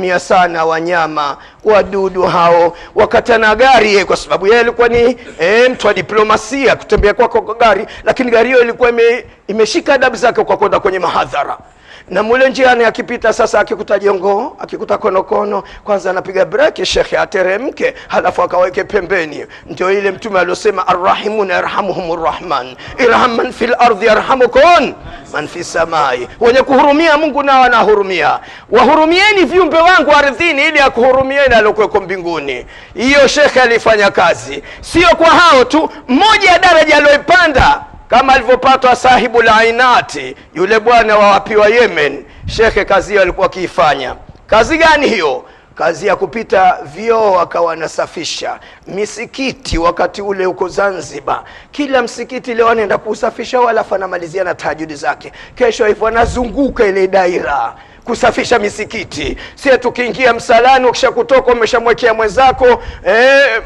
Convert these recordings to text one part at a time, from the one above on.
mia sana wanyama wadudu hao. Wakatana gari kwa sababu yeye alikuwa ni mtu wa diplomasia, kutembea kwa gari, lakini gari hiyo ilikuwa imeshika adabu zake kwa kwenda kwenye mahadhara. Na mule njiani akipita sasa, akikuta jongo, akikuta konokono, kwanza anapiga breki shekhe ateremke, halafu akaweke pembeni. Ndio ile mtume aliyosema arrahimuna yarhamuhumur rahman irham man fil ardi yarhamukum man fis samai, wenye kuhurumia Mungu nao anahurumia. Wahurumieni viumbe wangu ardhini ili akuhurumieni aliyokuwa mbinguni. Hiyo shekhe alifanya kazi. Sio kwa hao tu, mmoja ya daraja aliyopanda kama alivyopatwa sahibu lainati, yule bwana wa wapi wa Yemen. Shekhe kazi hiyo alikuwa akiifanya. Kazi gani hiyo? Kazi ya kupita vyoo, akawa anasafisha misikiti. Wakati ule huko Zanzibar, kila msikiti leo anaenda kusafisha, wala anamalizia na tahajudi zake. Kesho hivyo anazunguka ile daira kusafisha misikiti. Sisi tukiingia msalani, ukisha kutoka umeshamwekea mwenzako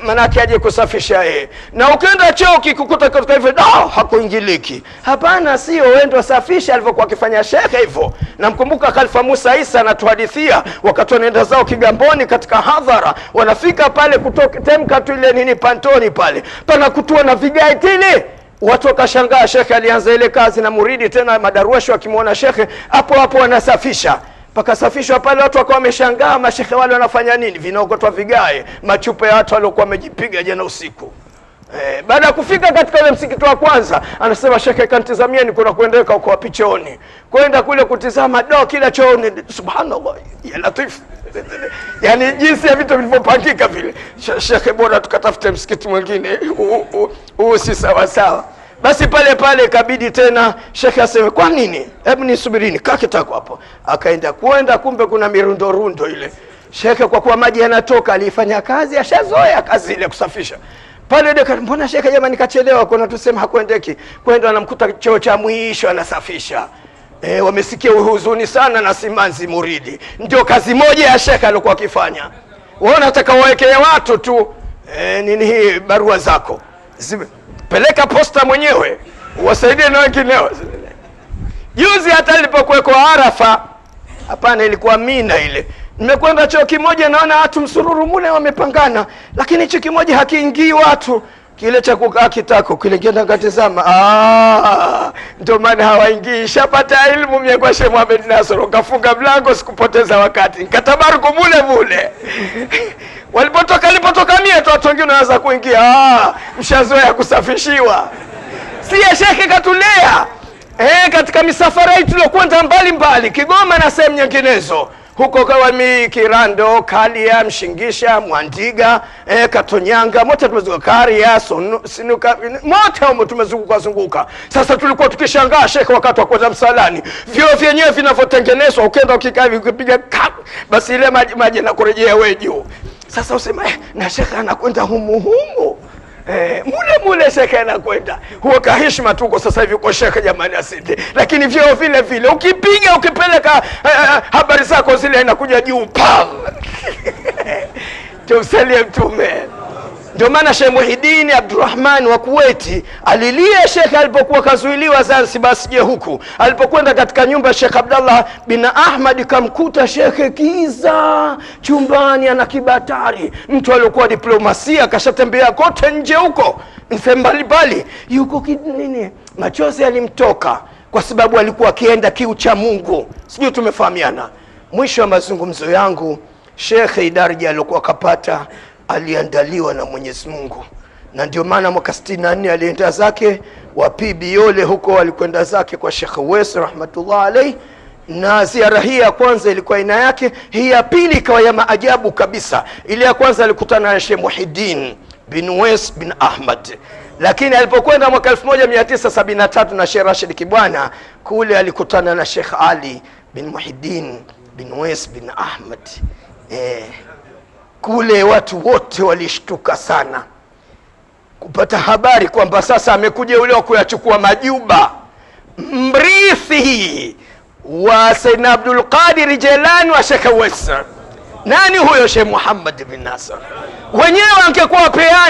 manake aje kusafisha na ukienda choo kikukuta katika hivyo hakuingiliki. Hapana, sio wendo safisha alivyokuwa akifanya shekhe hivyo. Namkumbuka Khalifa Musa Isa anatuhadithia wakati wanaenda zao Kigamboni katika hadhara, wanafika pale kutoka temka tu ile nini pantoni pale pana kutua na vigae tele. Watu wakashangaa, shekhe alianza ile kazi na muridi tena madarwesho akimuona shekhe hapo hapo wanasafisha. Pakasafishwa pale, watu wakawa wameshangaa, mashekhe wale wanafanya nini? Vinaokotwa vigae, machupa ya watu waliokuwa wamejipiga jana usiku. Baada ya kufika katika ile msikiti wa kwanza, anasema shekhe kanitazamia ni kuna kuendeka huko pichoni. Kwenda kule kutizama kila chooni, subhanallah ya latif. Yani jinsi ya vitu vilivyopangika vile. Shekhe bora tukatafute msikiti mwingine, huu si sawa sawa. Basi pale pale ikabidi tena shekhe aseme kwa nini? Hebu nisubirini, kaa kitako hapo. Akaenda kumbe kuna mirundo rundo ile. Shekhe kwa kuwa maji yanatoka alifanya kazi, ashazoea kazi ile kusafisha. Pale deka, mbona shekhe jamani kachelewa? Kuna tuseme hakuendeki. Kwenda anamkuta choo cha mwisho anasafisha. Wamesikia huzuni sana na simanzi muridi. Ndio kazi moja ya shekhe alikuwa akifanya. Wewe unataka wawekee watu tu nini hii barua zako. Peleka posta mwenyewe, wasaidie na wengineo. Juzi hata nilipokuwa Arafa, hapana ilikuwa Mina ile. Nimekwenda choo kimoja, naona watu msururu mule wamepangana, lakini choo kimoja hakiingii watu. Kile cha kukaa kitako kile kienda ngatazama, ndio maana hawaingii. Shapata elimu mimi kwa Sheikh Mohamed Nasr, kafunga mlango, sikupoteza wakati, nikatabaruku mule. Walipotoka mie tu watu wengine wanaanza kuingia. Mshazoea kusafishiwa. Si shekhe katulea katika misafara hii tulokwenda mbali Kigoma na sehemu nyinginezo. Huko Kawami, Kirando, Kalia, Mshingisha, Mwandiga, Katonyanga, mote tumezunguka, Karia, Sinuka, mote humo tumezunguka. Sasa tulikuwa tukishangaa shekhe wakati wa kwenda msalani, vyoo vyenyewe vinavyotengenezwa, ukienda ukikaa ukipiga basi ile maji na kurejea wewe juu. Sasa usema na shekhe anakwenda humu mule shekhe anakwenda huo kaheshima tu. Kwa sasa hivi kwa shekhe jamani asinde, lakini vyoo vile ukipiga ukipeleka habari zako zile inakuja juu tumsalie mtume. Ndio maana Sheikh Muhyiddin Abdurrahman wa Kuwaiti alilia shekhe alipokuwa kazuiliwa Zanzibar asije huku. Alipokwenda katika nyumba ya Sheikh Abdallah bin Ahmad, kamkuta shekhe kiza chumbani ana kibatari. Mtu aliyokuwa diplomasia kashatembea kote nje huko mbali yuko nini, machozi alimtoka kwa sababu alikuwa akienda kiu cha Mungu. Sijui tumefahamiana. Mwisho wa mazungumzo yangu, shekhe daraja aliyokuwa kapata aliandaliwa na Mwenyezi Mungu, na ndio maana mwaka 64 alienda zake wapi Biole huko, alikwenda zake kwa Sheikh Uwais rahmatullah alayhi. Na ziara hii ya kwanza ilikuwa aina yake, hii ya pili ikawa ya maajabu kabisa. Ile ya kwanza alikutana na Sheikh Muhyiddin bin Uwais bin Ahmad, lakini alipokwenda mwaka 1973 na Sheikh Rashid Kibwana, kule alikutana na Sheikh Ali bin Muhyiddin bin Uwais bin Ahmad. Kule watu wote walishtuka sana kupata habari kwamba sasa amekuja yule wa kuyachukua majuba, mrithi wa Sayyidina Abdul Qadir Jilani wa Sheikh Uwais. Nani huyo? Sheikh Muhammad bin Nasr. Wenyewe wangekuwa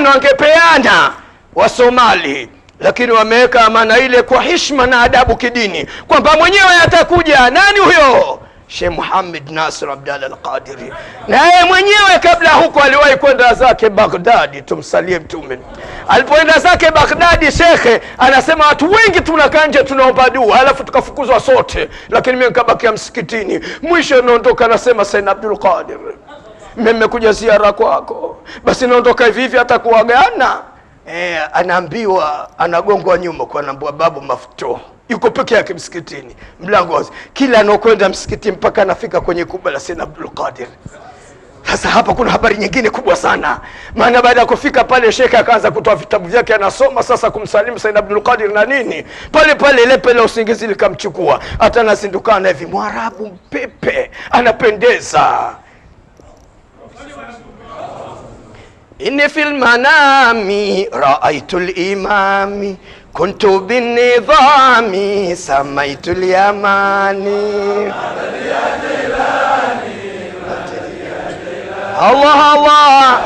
wangepeana wa Somali, lakini wameweka amana ile kwa heshima na adabu kidini kwamba mwenyewe atakuja. Nani huyo? Sheikh Muhammad Nasir Abdallah Al-Qadiri. Na yeye mwenyewe kabla huko aliwahi kwenda zake Baghdadi, tumsalie Mtume. Alipoenda zake Baghdadi, shekhe anasema watu wengi tunakaa nje tunaomba dua, alafu tukafukuzwa sote, lakini mimi nikabakia msikitini. Mwisho naondoka nasema Sayyid Abdul Qadir, mimi nimekuja ziara kwako, basi naondoka hivi hivi hata kuagana. Anaambiwa, anagongwa nyuma kwa anaambiwa babu maftuh, yuko peke yake msikitini, mlango wazi. Kila anaokwenda msikitini mpaka anafika kwenye kubwa la Sayyid Abdul Qadir. Sasa hapa kuna habari nyingine kubwa sana, maana baada ya kufika pale shekhe akaanza kutoa vitabu vyake anasoma, sasa kumsalimu Sayyid Abdul Qadir na nini, pale pale lepe la usingizi likamchukua, hata anazindukana hivi, Mwarabu mpepe anapendeza. Inni fil manami ra'aytul imami kuntu bin nidhami samaitul yamani. Allah Allah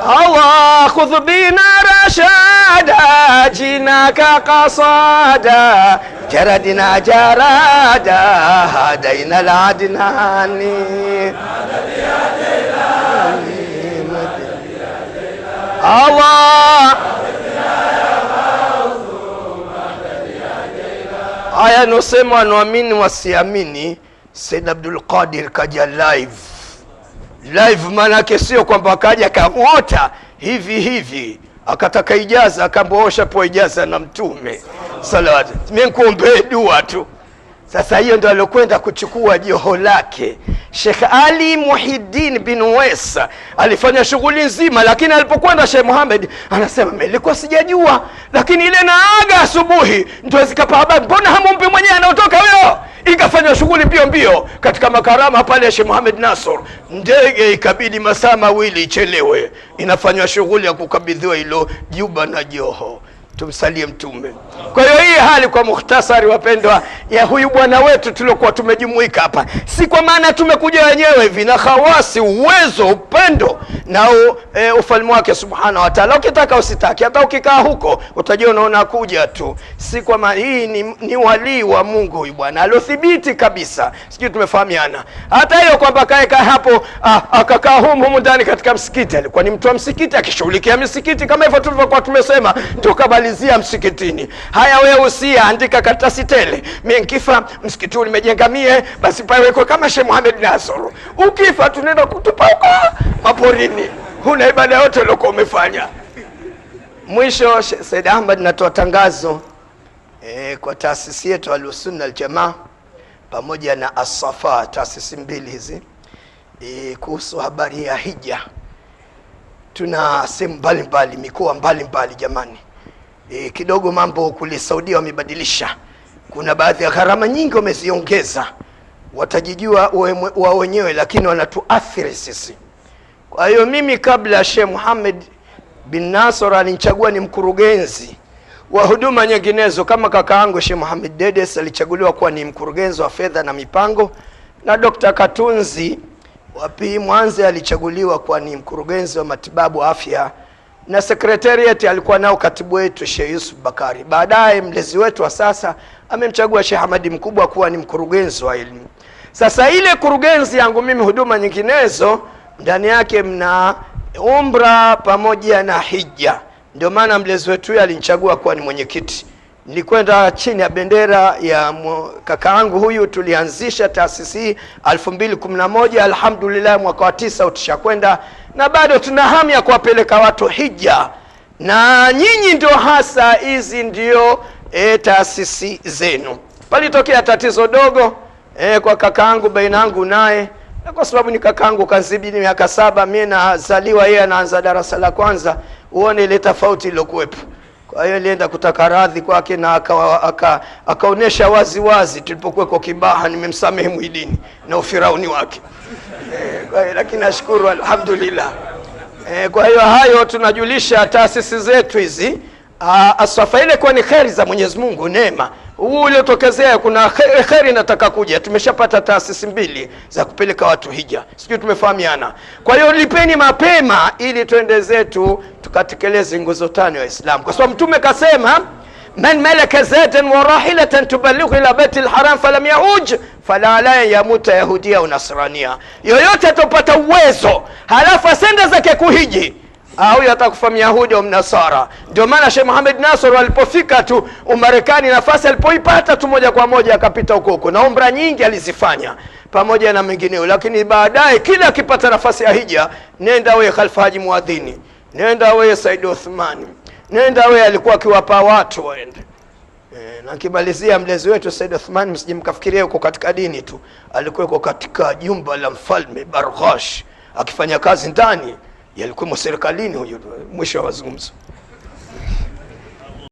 Allah khudh bina rashada jinaka qasada jaradina jarada hadaina al-adnani. Allah aya nosema wanaamini wasiamini, Sayyid Abdul Qadir kaja live, manake sio kwamba kaja kamwota hivi hivi akataka ijaza akamboosha po ijaza na Mtume salawat, mimi nikuombee dua tu. Sasa hiyo ndio alokwenda kuchukua joho lake Sheikh Ali Muhiddin bin Wesa, alifanya shughuli nzima, lakini alipokwenda Sheikh Muhammad anasema nilikuwa sijajua, lakini ile naaga asubuhi ndio zikapa habari, mbona hamumpi mwenyewe anaotoka huyo? Ikafanya shughuli mbio mbio katika makarama pale Sheikh Muhammad Nasr, ndege ikabidi masaa mawili ichelewe, inafanywa shughuli ya kukabidhiwa hilo juba na joho. Tumsalie Mtume. Kwa hiyo hii hali kwa mukhtasari wapendwa ya huyu bwana wetu tuliokuwa tumejumuika hapa, si kwa maana tumekuja wenyewe hivi, na khawasi, uwezo, upendo na ufalme wake subhanahu wa ta'ala. Ukitaka usitaki, hata ukikaa huko utajua unaona kuja tu, si kwa maana hii ni wali wa Mungu huyu bwana aliothibiti kabisa. Sijui tumefahamiana. Hata hiyo kwamba kaeka hapo akakaa humu ndani katika msikiti, alikuwa ni mtu wa msikiti akishughulikia msikiti kama hivyo tulivyokuwa tumesema, ndio kabalizia msikitini. Haya wewe usiandika karatasi tele, mimi nikifa msikiti nimejenga mie, basi paweko kama Sheikh Muhammad Nasr, ukifa tunaenda kutupa huko maporini, huna ibada yote uliokuwa umefanya. Mwisho Said Ahmad, natoa tangazo kwa taasisi yetu Al-Sunna Al-Jamaa pamoja na As-Safa, taasisi mbili hizi, kuhusu habari ya hija. Tuna sehemu mbalimbali, mikoa mbalimbali jamani. Kidogo mambo kule Saudi wamebadilisha, kuna baadhi ya gharama nyingi wameziongeza, watajijua wao wenyewe, lakini wanatuathiri sisi. Kwa hiyo mimi kabla Sheikh Muhammad bin Nasr alinichagua ni mkurugenzi wa huduma nyinginezo, kama kakaangu Sheikh Muhammad Dedes alichaguliwa kuwa ni mkurugenzi wa fedha na mipango, na Dr. Katunzi wapi Mwanza alichaguliwa kuwa ni mkurugenzi wa matibabu afya, na secretariat alikuwa nao katibu wetu Sheikh Yusuf Bakari. Baadaye mlezi wetu wa sasa amemchagua Sheikh Hamadi Mkubwa kuwa ni mkurugenzi wa elimu. Sasa ile kurugenzi yangu mimi huduma nyinginezo ndani yake mna umra pamoja na hija, ndio maana mlezi wetu yeye alinichagua kuwa ni mwenyekiti. Nilikwenda chini ya bendera ya kakaangu huyu, tulianzisha taasisi hii 2011. Alhamdulillah mwaka wa 9 utishakwenda, na bado tuna hamu ya kuwapeleka watu hija, na nyinyi ndio hasa hizi ndio taasisi zenu. Palitokea tatizo dogo kwa kakaangu baina yangu naye, na kwa sababu ni kakaangu kazidi miaka 7, mimi nazaliwa yeye anaanza darasa la kwanza, uone ile tofauti iliyokuwepo. Kwa hiyo nilienda kutaka radhi kwake, na akaonesha wazi wazi tulipokuwa kwa Kibaha, nimemsamehe Muhidini na ufirauni wake. Kwa hiyo lakini nashukuru alhamdulillah. Kwa hiyo hayo tunajulisha taasisi zetu hizi. Aswafa ile kwa ni kheri za Mwenyezi Mungu, neema uliotokezea, kuna kheri nataka kuja. Tumeshapata taasisi mbili za kupeleka watu hija, sijui tumefahamiana. Kwa hiyo lipeni mapema ili twende zetu tukatekeleze nguzo 5 ya Islam, kwa sababu Mtume kasema man malaka zadan wa rahilatan tuballighu ila baiti alharam falam yauj fala la yamuta yahudia au nasrania. Yoyote atopata uwezo halafu asende zake kuhiji, au atakufa myahudi au mnasara. Ndio maana Sheikh Mohamed Nasr alipofika tu Umarekani, nafasi alipoipata tu moja kwa moja akapita huko, na umra nyingi alizifanya pamoja na mengineo. Lakini baadaye kila akipata nafasi ya hija, nenda wewe Khalifa Haji Muadhini, nenda wewe Said Uthmani, nenda wewe, alikuwa akiwapa watu waende. Na kimalizia mlezi wetu Said Uthmani, msijimkafikiria yuko katika dini tu, alikuwa yuko katika jumba la mfalme Barghash akifanya kazi ndani, yalikuwa serikalini huyo. Mwisho wa mazungumzo.